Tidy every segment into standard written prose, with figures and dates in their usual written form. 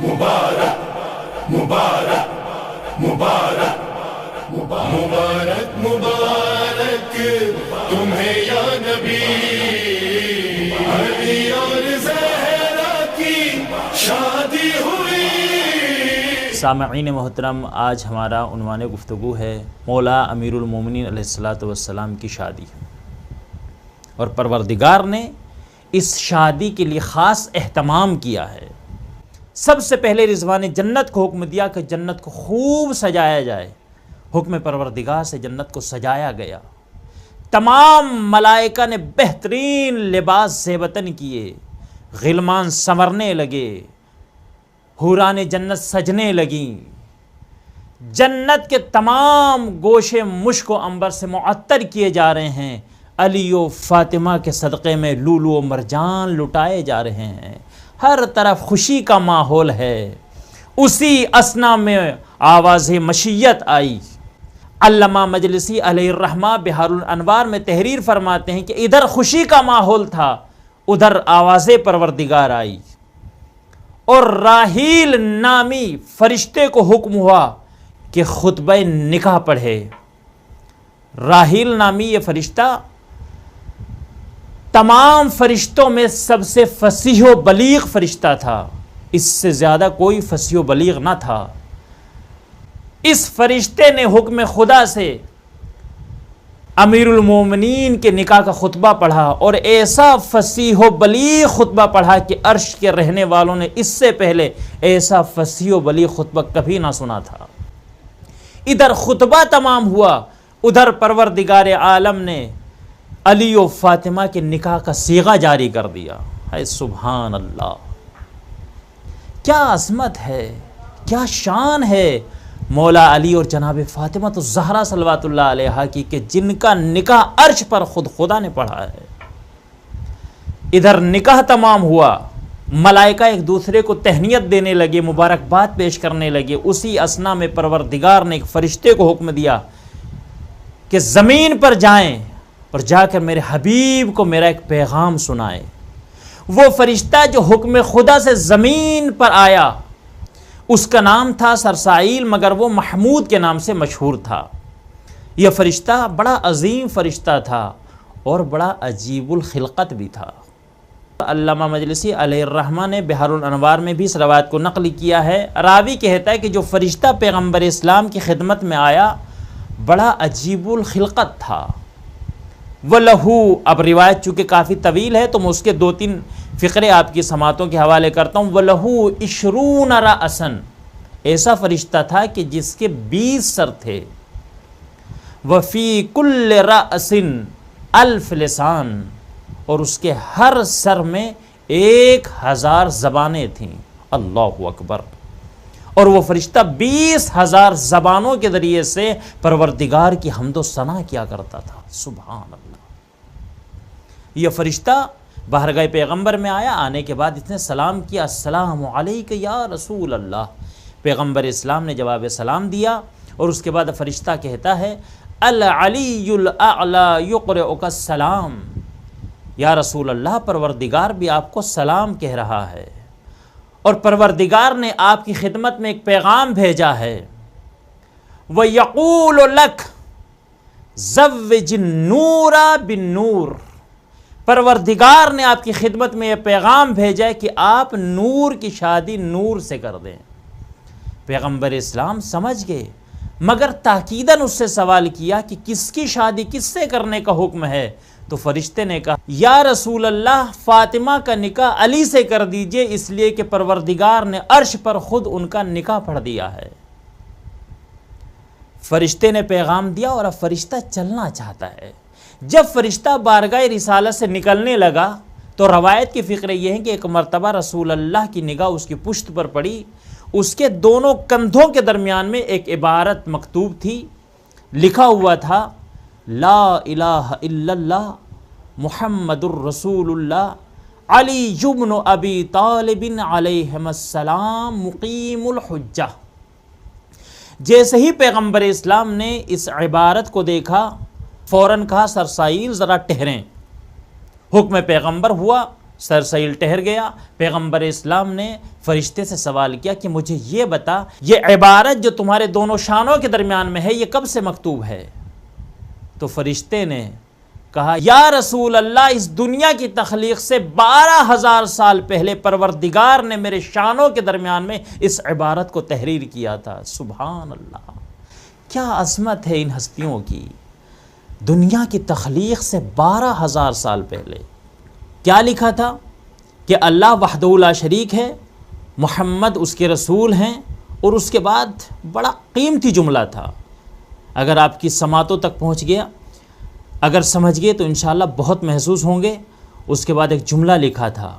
مبارک مبارک مبارک مبارک مبارک تمہیں یا نبی، علی اور زہرا کی شادی ہوئی۔ سامعین محترم، آج ہمارا عنوان گفتگو ہے مولا امیر المومنین علیہ الصلوۃ والسلام کی شادی، اور پروردگار نے اس شادی کے لیے خاص اہتمام کیا ہے۔ سب سے پہلے رضوان جنت کو حکم دیا کہ جنت کو خوب سجایا جائے۔ حکم پروردگار سے جنت کو سجایا گیا، تمام ملائکہ نے بہترین لباس زیبتن کیے، غلمان سنورنے لگے، حوران جنت سجنے لگیں، جنت کے تمام گوشے مشک و عنبر سے معطر کیے جا رہے ہیں، علی و فاطمہ کے صدقے میں لولو و مرجان لٹائے جا رہے ہیں، ہر طرف خوشی کا ماحول ہے۔ اسی اثنا میں آواز مشیت آئی۔ علامہ مجلسی علیہ الرحمہ بحار الانوار میں تحریر فرماتے ہیں کہ ادھر خوشی کا ماحول تھا، ادھر آواز پروردگار آئی، اور راحیل نامی فرشتے کو حکم ہوا کہ خطبہ نکاح پڑھے۔ راحیل نامی یہ فرشتہ تمام فرشتوں میں سب سے فصیح و بلیغ فرشتہ تھا، اس سے زیادہ کوئی فصیح و بلیغ نہ تھا۔ اس فرشتے نے حکم خدا سے امیر المومنین کے نکاح کا خطبہ پڑھا، اور ایسا فصیح و بلیغ خطبہ پڑھا کہ عرش کے رہنے والوں نے اس سے پہلے ایسا فصیح و بلیغ خطبہ کبھی نہ سنا تھا۔ ادھر خطبہ تمام ہوا، ادھر پروردگار عالم نے علی و فاطمہ کے نکاح کا صیغہ جاری کر دیا۔ اے سبحان اللہ، کیا عظمت ہے، کیا شان ہے مولا علی اور جناب فاطمہ تو زہرا صلوات اللہ علیہا کی، کہ جن کا نکاح عرش پر خود خدا نے پڑھا ہے۔ ادھر نکاح تمام ہوا، ملائکہ ایک دوسرے کو تہنیت دینے لگے، مبارکباد پیش کرنے لگے۔ اسی اثنا میں پروردگار نے ایک فرشتے کو حکم دیا کہ زمین پر جائیں اور جا کر میرے حبیب کو میرا ایک پیغام سنائے۔ وہ فرشتہ جو حکم خدا سے زمین پر آیا، اس کا نام تھا سرسائیل، مگر وہ محمود کے نام سے مشہور تھا۔ یہ فرشتہ بڑا عظیم فرشتہ تھا اور بڑا عجیب الخلقت بھی تھا۔ علامہ مجلسی علیہ الرحمہ نے بحار الانوار میں بھی اس روایت کو نقل کیا ہے۔ راوی کہتا ہے کہ جو فرشتہ پیغمبر اسلام کی خدمت میں آیا بڑا عجیب الخلقت تھا۔ وَلَهُ، اب روایت چونکہ کافی طویل ہے تو میں اس کے 2-3 فقرے آپ کی سماعتوں کے حوالے کرتا ہوں۔ وَلَهُ 20 رأسًا، ایسا فرشتہ تھا کہ جس کے 20 سر تھے۔ وَفِي كُلِّ رَأْسٍ 1000 لسان، اور اس کے ہر سر میں 1000 زبانیں تھیں۔ اللہ اکبر۔ اور وہ فرشتہ 20,000 زبانوں کے ذریعے سے پروردگار کی حمد و ثنا کیا کرتا تھا۔ سبحان اللہ۔ یہ فرشتہ بارگاہ پیغمبر میں آیا، آنے کے بعد اس نے سلام کیا، السلام علیک یا رسول اللہ۔ پیغمبر اسلام نے جواب سلام دیا، اور اس کے بعد فرشتہ کہتا ہے العلی الاعلی یقرئک السلام، یا رسول اللہ پروردگار بھی آپ کو سلام کہہ رہا ہے، اور پروردگار نے آپ کی خدمت میں ایک پیغام بھیجا ہے۔ وَيَقُولُ لَكَ زَوِّجِ النُّورَ بِالنُّورِ، پروردگار نے آپ کی خدمت میں یہ پیغام بھیجا ہے کہ آپ نور کی شادی نور سے کر دیں۔ پیغمبر اسلام سمجھ گئے، مگر تاکیداً اس سے سوال کیا کہ کس کی شادی کس سے کرنے کا حکم ہے؟ تو فرشتے نے کہا یا رسول اللہ فاطمہ کا نکاح علی سے کر دیجئے، اس لیے کہ پروردگار نے عرش پر خود ان کا نکاح پڑھ دیا ہے۔ فرشتے نے پیغام دیا، اور اب فرشتہ چلنا چاہتا ہے۔ جب فرشتہ بارگاہ رسالت سے نکلنے لگا تو روایت کی فقرے یہ ہیں کہ ایک مرتبہ رسول اللہ کی نگاہ اس کی پشت پر پڑی، اس کے دونوں کندھوں کے درمیان میں ایک عبارت مکتوب تھی، لکھا ہوا تھا لا الہ الا اللہ محمد الرسول اللہ علی بن ابی طالب علیہم السلام مقیم الحجہ۔ جیسے ہی پیغمبر اسلام نے اس عبارت کو دیکھا، فوراً کہا سرسائیل ذرا ٹھہریں۔ حکم پیغمبر ہوا، سر سیل ٹہر گیا۔ پیغمبر اسلام نے فرشتے سے سوال کیا کہ مجھے یہ بتا، یہ عبارت جو تمہارے دونوں شانوں کے درمیان میں ہے یہ کب سے مکتوب ہے؟ تو فرشتے نے کہا یا رسول اللہ، اس دنیا کی تخلیق سے 12,000 سال پہلے پروردگار نے میرے شانوں کے درمیان میں اس عبارت کو تحریر کیا تھا۔ سبحان اللہ، کیا عظمت ہے ان ہستیوں کی۔ دنیا کی تخلیق سے 12,000 سال پہلے کیا لکھا تھا؟ کہ اللہ وحدہ لا شریک ہے، محمد اس کے رسول ہیں، اور اس کے بعد بڑا قیمتی جملہ تھا، اگر آپ کی سماعتوں تک پہنچ گیا، اگر سمجھ گئے تو انشاءاللہ بہت محسوس ہوں گے۔ اس کے بعد ایک جملہ لکھا تھا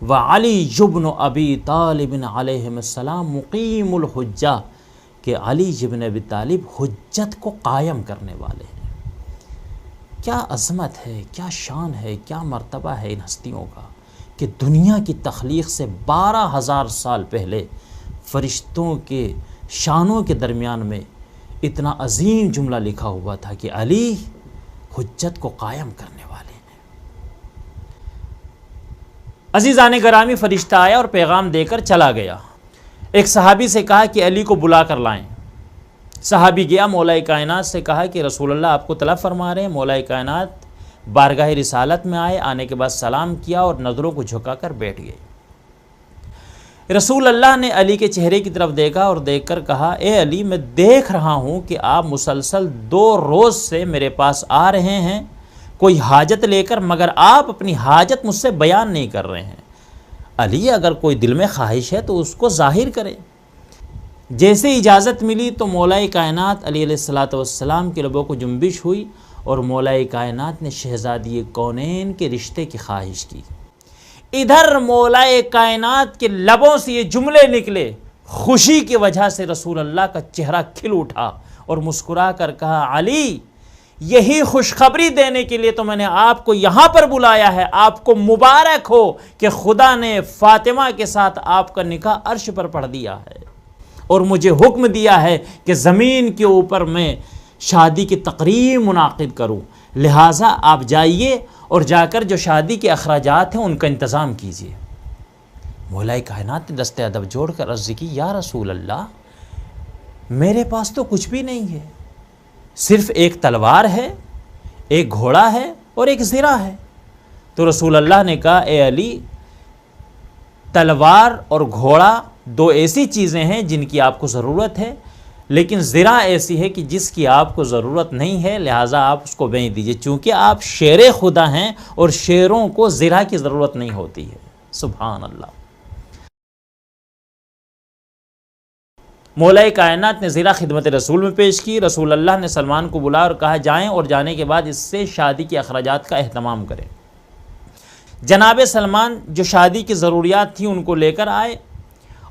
وَعَلِيُّ بْنُ أَبِي طَالِبٍ عَلَيْهِمُ السَّلَامُ مُقِيمُ الْحُجَّةِ کہ علی ابن ابی طالب حجت کو قائم کرنے والے ہیں۔ کیا عظمت ہے، کیا شان ہے، کیا مرتبہ ہے ان ہستیوں کا کہ دنیا کی تخلیق سے 12,000 سال پہلے فرشتوں کے شانوں کے درمیان میں اتنا عظیم جملہ لکھا ہوا تھا کہ علی حجت کو قائم کرنے والے ہیں۔ عزیزان گرامی، فرشتہ آیا اور پیغام دے کر چلا گیا۔ ایک صحابی سے کہا کہ علی کو بلا کر لائیں۔ صحابی گیا، مولا کائنات سے کہا کہ رسول اللہ آپ کو طلب فرما رہے ہیں۔ مولا کائنات بارگاہ رسالت میں آئے، آنے کے بعد سلام کیا اور نظروں کو جھکا کر بیٹھ گئے۔ رسول اللہ نے علی کے چہرے کی طرف دیکھا اور دیکھ کر کہا اے علی، میں دیکھ رہا ہوں کہ آپ مسلسل 2 روز سے میرے پاس آ رہے ہیں کوئی حاجت لے کر، مگر آپ اپنی حاجت مجھ سے بیان نہیں کر رہے ہیں۔ علی، اگر کوئی دل میں خواہش ہے تو اس کو ظاہر کرے۔ جیسے اجازت ملی تو مولا کائنات علی علیہ السلام کے لبوں کو جنبش ہوئی اور مولا کائنات نے شہزادی کونین کے رشتے کی خواہش کی۔ ادھر مولا کائنات کے لبوں سے یہ جملے نکلے، خوشی کی وجہ سے رسول اللہ کا چہرہ کھل اٹھا اور مسکرا کر کہا علی، یہی خوشخبری دینے کے لیے تو میں نے آپ کو یہاں پر بلایا ہے۔ آپ کو مبارک ہو کہ خدا نے فاطمہ کے ساتھ آپ کا نکاح عرش پر پڑھ دیا ہے اور مجھے حکم دیا ہے کہ زمین کے اوپر میں شادی کی تقریب منعقد کروں، لہٰذا آپ جائیے اور جا کر جو شادی کے اخراجات ہیں ان کا انتظام کیجیے۔ مولا کائنات نے دست ادب جوڑ کر عرض کی یا رسول اللہ، میرے پاس تو کچھ بھی نہیں ہے، صرف ایک تلوار ہے، ایک گھوڑا ہے اور ایک زرہ ہے۔ تو رسول اللہ نے کہا اے علی، تلوار اور گھوڑا 2 ایسی چیزیں ہیں جن کی آپ کو ضرورت ہے، لیکن زرہ ایسی ہے کہ جس کی آپ کو ضرورت نہیں ہے، لہٰذا آپ اس کو بیچ دیجئے، چونکہ آپ شیر خدا ہیں اور شیروں کو زرہ کی ضرورت نہیں ہوتی ہے۔ سبحان اللہ۔ مولا کائنات نے زرہ خدمت رسول میں پیش کی۔ رسول اللہ نے سلمان کو بلایا اور کہا جائیں اور جانے کے بعد اس سے شادی کے اخراجات کا اہتمام کریں۔ جناب سلمان جو شادی کی ضروریات تھیں ان کو لے کر آئے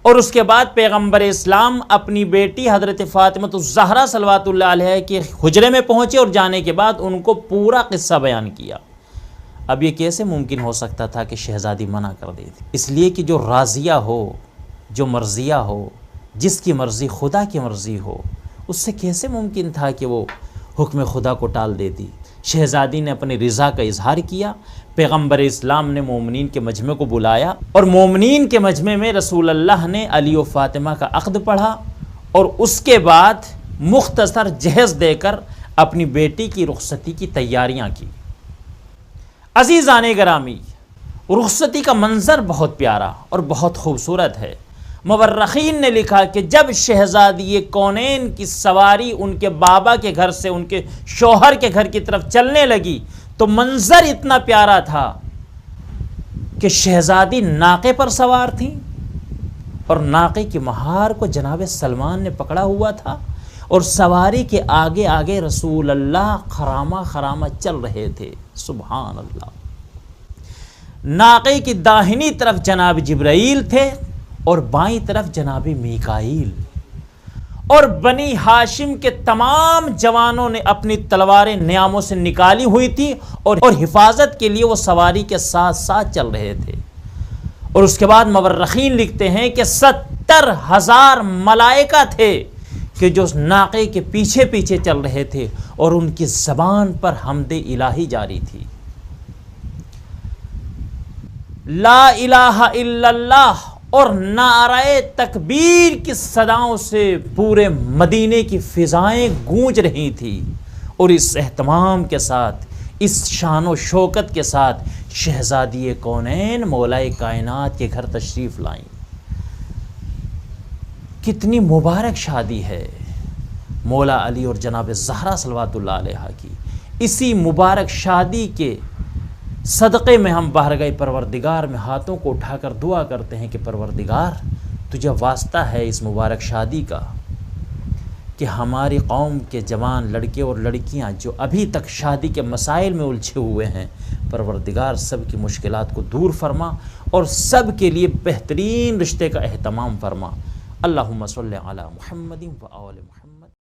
اور اس کے بعد پیغمبر اسلام اپنی بیٹی حضرت فاطمہ الزہرا صلوات اللہ علیہ کے حجرے میں پہنچے اور جانے کے بعد ان کو پورا قصہ بیان کیا۔ اب یہ کیسے ممکن ہو سکتا تھا کہ شہزادی منع کر دے دی؟ اس لیے کہ جو راضیہ ہو، جو مرضیہ ہو، جس کی مرضی خدا کی مرضی ہو، اس سے کیسے ممکن تھا کہ وہ حکم خدا کو ٹال دیتی؟ شہزادی نے اپنی رضا کا اظہار کیا۔ پیغمبر اسلام نے مومنین کے مجمع کو بلایا اور مومنین کے مجمع میں رسول اللہ نے علی و فاطمہ کا عقد پڑھا اور اس کے بعد مختصر جہیز دے کر اپنی بیٹی کی رخصتی کی تیاریاں کی۔ عزیزان گرامی، رخصتی کا منظر بہت پیارا اور بہت خوبصورت ہے۔ مورخین نے لکھا کہ جب شہزادی کونین کی سواری ان کے بابا کے گھر سے ان کے شوہر کے گھر کی طرف چلنے لگی تو منظر اتنا پیارا تھا کہ شہزادی ناقے پر سوار تھیں اور ناقے کی مہار کو جناب سلمان نے پکڑا ہوا تھا اور سواری کے آگے آگے رسول اللہ خرامہ خرامہ چل رہے تھے۔ سبحان اللہ۔ ناقے کی داہنی طرف جناب جبرائیل تھے اور بائیں طرف جناب میکائیل، اور بنی ہاشم کے تمام جوانوں نے اپنی تلواریں نیاموں سے نکالی ہوئی تھی اور حفاظت کے لیے وہ سواری کے ساتھ ساتھ چل رہے تھے۔ اور اس کے بعد مورخین لکھتے ہیں کہ 70,000 ملائکہ تھے کہ جو ناقے کے پیچھے پیچھے چل رہے تھے اور ان کی زبان پر حمد الہی جاری تھی۔ لا الہ الا اللہ اور نعرہ تکبیر کی صداؤں سے پورے مدینے کی فضائیں گونج رہی تھی، اور اس اہتمام کے ساتھ، اس شان و شوکت کے ساتھ شہزادی کونین مولائے کائنات کے گھر تشریف لائیں۔ کتنی مبارک شادی ہے مولا علی اور جناب زہرا صلوات اللہ علیہ کی۔ اسی مبارک شادی کے صدقے میں ہم بارگاہ پروردگار میں ہاتھوں کو اٹھا کر دعا کرتے ہیں کہ پروردگار تجھے واسطہ ہے اس مبارک شادی کا، کہ ہماری قوم کے جوان لڑکے اور لڑکیاں جو ابھی تک شادی کے مسائل میں الجھے ہوئے ہیں، پروردگار سب کی مشکلات کو دور فرما اور سب کے لیے بہترین رشتے کا اہتمام فرما۔ اللہم صلی علی محمد و آل محمد۔